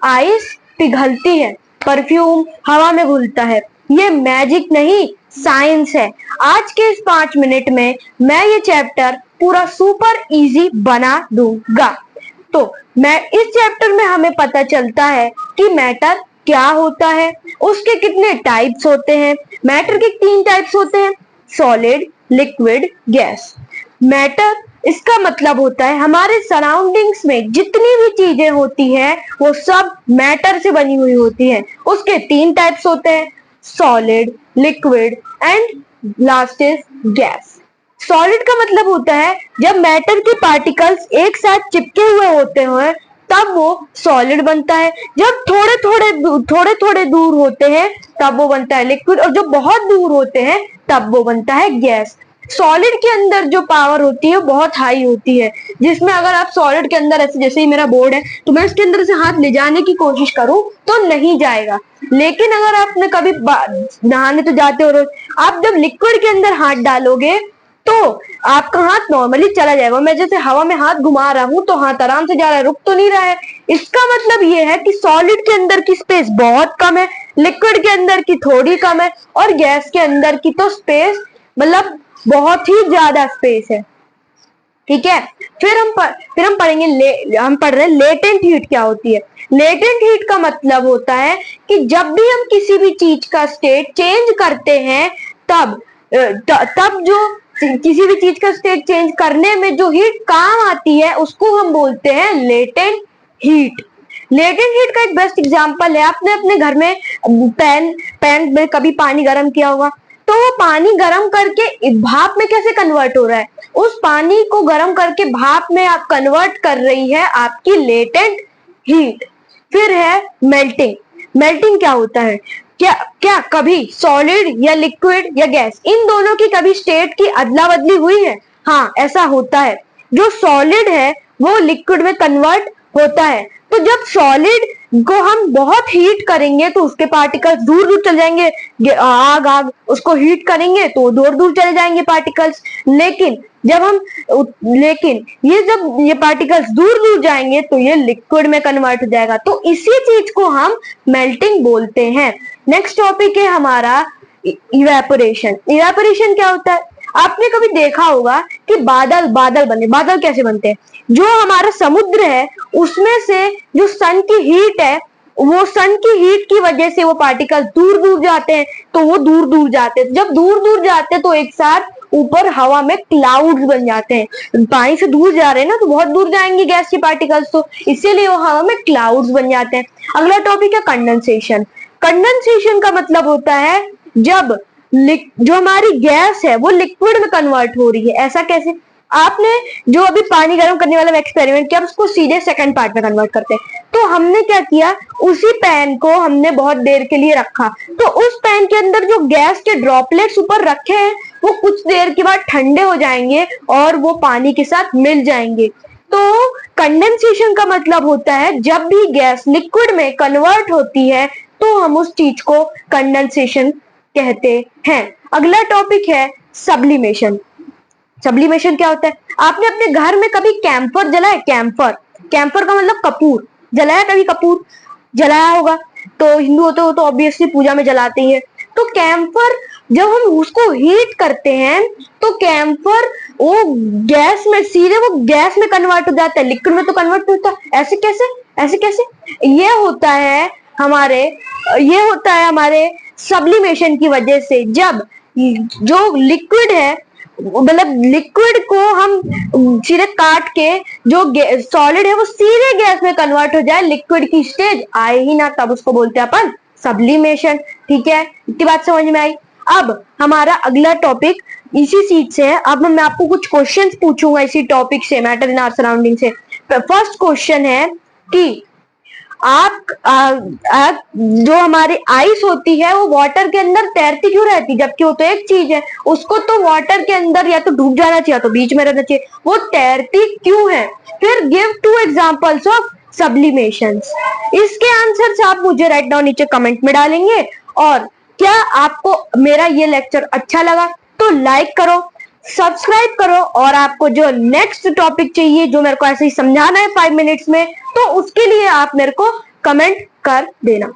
Ice पिघलती है, perfume हवा में घुलता है। ये मैजिक नहीं, साइंस है। आज के इस 5 मिनट में मैं ये चैप्टर पूरा सुपर इजी बना दूंगा। तो मैं इस चैप्टर में हमें पता चलता है कि मैटर क्या होता है, उसके कितने टाइप्स होते हैं। मैटर के 3 टाइप्स होते हैं, सॉलिड, लिक्विड, गैस। मैटर इसका मतलब होता है हमारे सराउंडिंग्स में जितनी भी चीजें होती है वो सब मैटर से बनी हुई होती है। उसके 3 टाइप्स होते हैं, solid, liquid and last is gas. Solid का मतलब होता है जब मैटर के पार्टिकल्स एक साथ चिपके हुए होते हैं तब वो सॉलिड बनता है। जब थोड़े थोड़े दूर होते हैं तब वो बनता है लिक्विड, और जब बहुत दूर होते हैं तब वो बनता है गैस। सॉलिड के अंदर जो पावर होती है वो बहुत हाई होती है, जिसमें अगर आप सॉलिड के अंदर ऐसे, जैसे ही मेरा बोर्ड है तो मैं इसके अंदर से हाथ ले जाने की कोशिश करूं तो नहीं जाएगा। लेकिन अगर आपने कभी नहाने तो जाते हो रोज, आप जब लिक्विड के अंदर हाथ डालोगे तो आपका हाथ नॉर्मली चला जाएगा। मैं जैसे हवा में हाथ घुमा रहा हूं तो हाथ आराम से जा रहा है, रुक तो नहीं रहा है। इसका मतलब ये है कि सॉलिड के अंदर की स्पेस बहुत कम है, लिक्विड के अंदर की थोड़ी कम है, और गैस के अंदर की तो स्पेस मतलब बहुत ही ज्यादा स्पेस है। ठीक है, फिर हम पढ़ेंगे, हम पढ़ रहे हैं लेटेंट हीट क्या होती है। लेटेंट हीट का मतलब होता है कि जब भी हम किसी भी चीज का स्टेट चेंज करते हैं तब जो किसी भी चीज का स्टेट चेंज करने में जो हीट काम आती है उसको हम बोलते हैं लेटेंट हीट। लेटेंट हीट का एक बेस्ट एग्जांपल है, आपने अपने घर में पैन में कभी पानी गर्म किया होगा, तो वो पानी गर्म करके भाप में कैसे कन्वर्ट हो रहा है, उस पानी को गर्म करके भाप में आप कन्वर्ट कर रही है आपकी लेटेंट हीट। फिर है मेल्टिंग। मेल्टिंग क्या होता है, क्या कभी सॉलिड या लिक्विड या गैस इन दोनों की कभी स्टेट की अदला बदली हुई है? हाँ, ऐसा होता है। जो सॉलिड है वो लिक्विड में कन्वर्ट होता है। तो जब सॉलिड को हम बहुत हीट करेंगे तो उसके पार्टिकल्स दूर दूर चले जाएंगे। आग उसको हीट करेंगे तो दूर दूर चले जाएंगे पार्टिकल्स। लेकिन जब ये पार्टिकल्स दूर दूर जाएंगे तो ये लिक्विड में कन्वर्ट हो जाएगा। तो इसी चीज को हम मेल्टिंग बोलते हैं। नेक्स्ट टॉपिक है हमारा इवेपोरेशन। इवेपोरेशन क्या होता है, आपने कभी देखा होगा कि बादल कैसे बनते हैं? जो हमारा समुद्र है उसमें से जो सन की हीट है, वो सन की हीट की वजह से वो पार्टिकल दूर दूर जाते हैं, तो वो दूर दूर जाते हैं। जब दूर दूर जाते हैं तो एक साथ ऊपर हवा में क्लाउड्स बन जाते हैं। पानी से दूर जा रहे हैं ना तो बहुत दूर जाएंगे गैस के पार्टिकल्स, तो इसीलिए वो हवा में क्लाउड्स बन जाते हैं। अगला टॉपिक है कंडेंसेशन। कंडेंसेशन का मतलब होता है जब जो हमारी गैस है वो लिक्विड में कन्वर्ट हो रही है। ऐसा कैसे? आपने जो अभी पानी गर्म करने वाला एक्सपेरिमेंट किया, उसको सीधे सेकंड पार्ट में कन्वर्ट करते हैं। तो हमने क्या किया, उसी पैन को हमने बहुत देर के लिए रखा, तो उस पैन के अंदर जो गैस के ड्रॉपलेट्स ऊपर रखे हैं वो कुछ देर के बाद ठंडे हो जाएंगे और वो पानी के साथ मिल जाएंगे। तो कंडेंसेशन का मतलब होता है जब भी गैस लिक्विड में कन्वर्ट होती है तो हम उस चीज को कंडेंसेशन कहते हैं। अगला टॉपिक है सब्लिमेशन। सब्लिमेशन क्या होता है, आपने अपने घर में कभी कैंपर जलाया? कैंपर का मतलब कपूर, जलाया? कभी कपूर जलाया होगा, तो हिंदू होते हो तो ऑब्वियसली पूजा में जलाते ही है। तो कैंपर जब हम उसको हीट करते हैं तो कैंपर वो गैस में कन्वर्ट हो जाता है, लिक्विड में तो कन्वर्ट नहीं होता। ऐसे कैसे? ये होता है हमारे सब्लिमेशन की वजह से। जब जो लिक्विड है, मतलब लिक्विड को हम सीधे काट के जो सॉलिड है वो सीधे गैस में कन्वर्ट हो जाए, लिक्विड की स्टेज आए ही ना, तब उसको बोलते हैं अपन सब्लिमेशन। ठीक है, इतनी बात समझ में आई। अब हमारा अगला टॉपिक इसी चीज से है। अब मैं आपको कुछ क्वेश्चंस पूछूंगा इसी टॉपिक से, मैटर इन आवर सराउंडिंग से। फर्स्ट क्वेश्चन है कि जो हमारी आइस होती है वो वाटर के अंदर तैरती क्यों रहती, जबकि वो तो एक चीज है, उसको तो वाटर के अंदर या तो डूब जाना चाहिए या तो बीच में रहना चाहिए, वो तैरती क्यों है? फिर गिव 2 एग्जांपल्स ऑफ सब्लिमेशंस। इसके आंसर्स आप मुझे राइट डाउन नीचे कमेंट में डालेंगे। और क्या आपको मेरा ये लेक्चर अच्छा लगा तो लाइक करो, सब्सक्राइब करो, और आपको जो नेक्स्ट टॉपिक चाहिए जो मेरे को ऐसे ही समझाना है 5 मिनट्स में, तो उसके लिए आप मेरे को कमेंट कर देना।